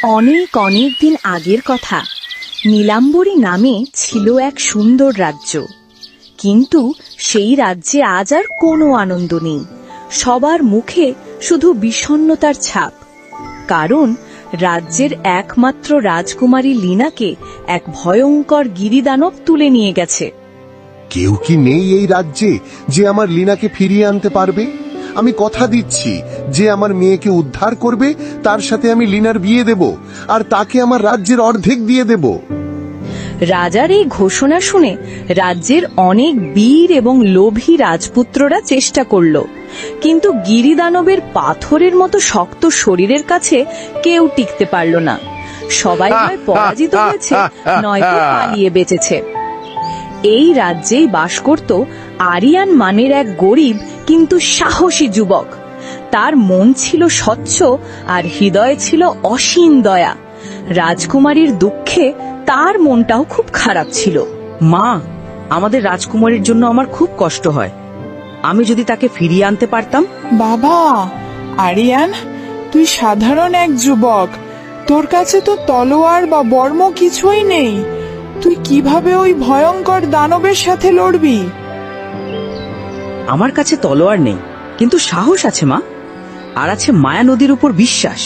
অনেক অনেক দিন আগের কথা। নীলাম্বরী নামে ছিল এক সুন্দর রাজ্য, কিন্তু সেই রাজ্যে আজ আর কোনো আনন্দ নেই। সবার মুখে শুধু বিষণ্ণতার ছাপ, কারণ রাজ্যের একমাত্র রাজকুমারী লীনাকে এক ভয়ঙ্কর গিরিদানব তুলে নিয়ে গেছে। কেউ কি নেই এই রাজ্যে যে আমার লীনাকে ফিরিয়ে আনতে পারবে? আমি কথা দিচ্ছি, যে আমার মেয়েকে উদ্ধার করবে তার সাথে আমি লীনার বিয়ে দেব, আর তাকে আমার রাজ্যের অর্ধেক দিয়ে দেব। রাজার এই ঘোষণা শুনে রাজ্যের অনেক বীর এবং লোভী রাজপুত্ররা চেষ্টা করল, কিন্তু গিরিদানবের পাথরের মতো শক্ত শরীরের কাছে কেউ টিকতে পারল না। সবাই হয় পরাজিত হয়েছে, নয়তো পালিয়ে বেঁচেছে। এই রাজ্যেই বাস করত আরিয়ান নামের এক গরিব কিন্তু সাহসী যুবক। তার মন ছিল স্বচ্ছ আর হৃদয়ে ছিল অসীম দয়া। রাজকুমারীর দুঃখে তার মনটাও খুব খারাপ ছিল। মা, আমাদের রাজকুমারীর জন্য আমার খুব কষ্ট হয়। আমি যদি তাকে ফিরিয়ে আনতে পারতাম। বাবা, আরিয়ান, তুই সাধারণ এক যুবক, তোর কাছে তো তলোয়ার বা বর্ম কিছুই নেই। তুই কিভাবে ওই ভয়ঙ্কর দানবের সাথে লড়বি? আমার কাছে তলোয়ার নেই, কিন্তু সাহস আছে মা, আর আছে মায়া নদীর উপর বিশ্বাস।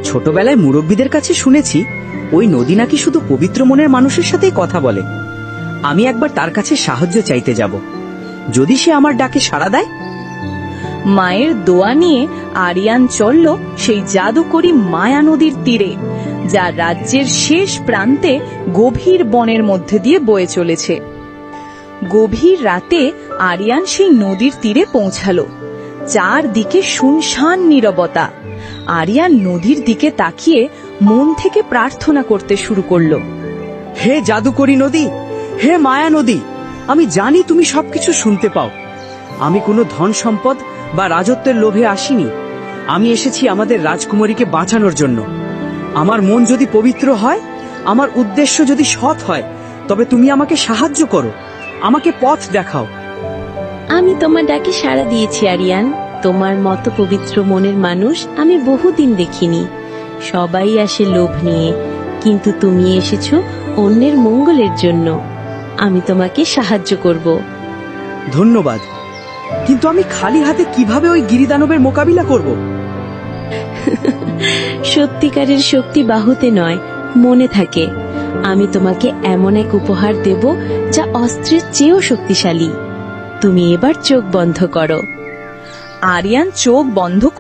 ছোটবেলায় মুরব্বীদের কাছে শুনেছি ওই নদী নাকি শুধু পবিত্র মনের মানুষের সাথেই কথা বলে। আমি একবার তার কাছে সাহায্য চাইতে যাব, যদি সে আমার ডাকে সাড়া দেয়। মায়ের দোয়া নিয়ে আরিয়ান চলল সেই জাদুকরী মায়া নদীর তীরে, যা রাজ্যের শেষ প্রান্তে গভীর বনের মধ্যে দিয়ে বয়ে চলেছে। গভীর রাতে আরিয়ান সেই নদীর তীরে পৌঁছালো। চারদিকে শুনশান নীরবতা। আরিয়ান নদীর দিকে তাকিয়ে মন থেকে প্রার্থনা করতে শুরু করলো। হে জাদুকরী নদী, হে মায়া নদী, আমি জানি তুমি সবকিছু শুনতে পাও। আমি কোনো ধন সম্পদ বা রাজত্বের লোভে আসিনি। আমি এসেছি আমাদের রাজকুমারীকে বাঁচানোর জন্য। আমার মন যদি পবিত্র হয়, আমার উদ্দেশ্য যদি সৎ হয়, তবে তুমি আমাকে সাহায্য করো, আমাকে পথ দেখাও। আমি তোমার ডাকে সাড়া দিয়েছি আরিয়ান। তোমার মতো পবিত্র মনের মানুষ আমি বহুদিন দেখিনি। সবাই আসে লোভ নিয়ে, কিন্তু তুমি এসেছো অন্যের মঙ্গলের জন্য। আমি তোমাকে সাহায্য করব। ধন্যবাদ, কিন্তু আমি খালি হাতে কিভাবে ওই গিরিদানবের মোকাবিলা করব? সত্যিকারের শক্তি বাহুতে নয়, মনে থাকে। আমি তোমাকে এমন এক উপহার দেব যা অস্ত্রের চেয়েও শক্তিশালী। তুমি এবার চোখ বন্ধ করো। আরিয়ান চোখ বন্ধ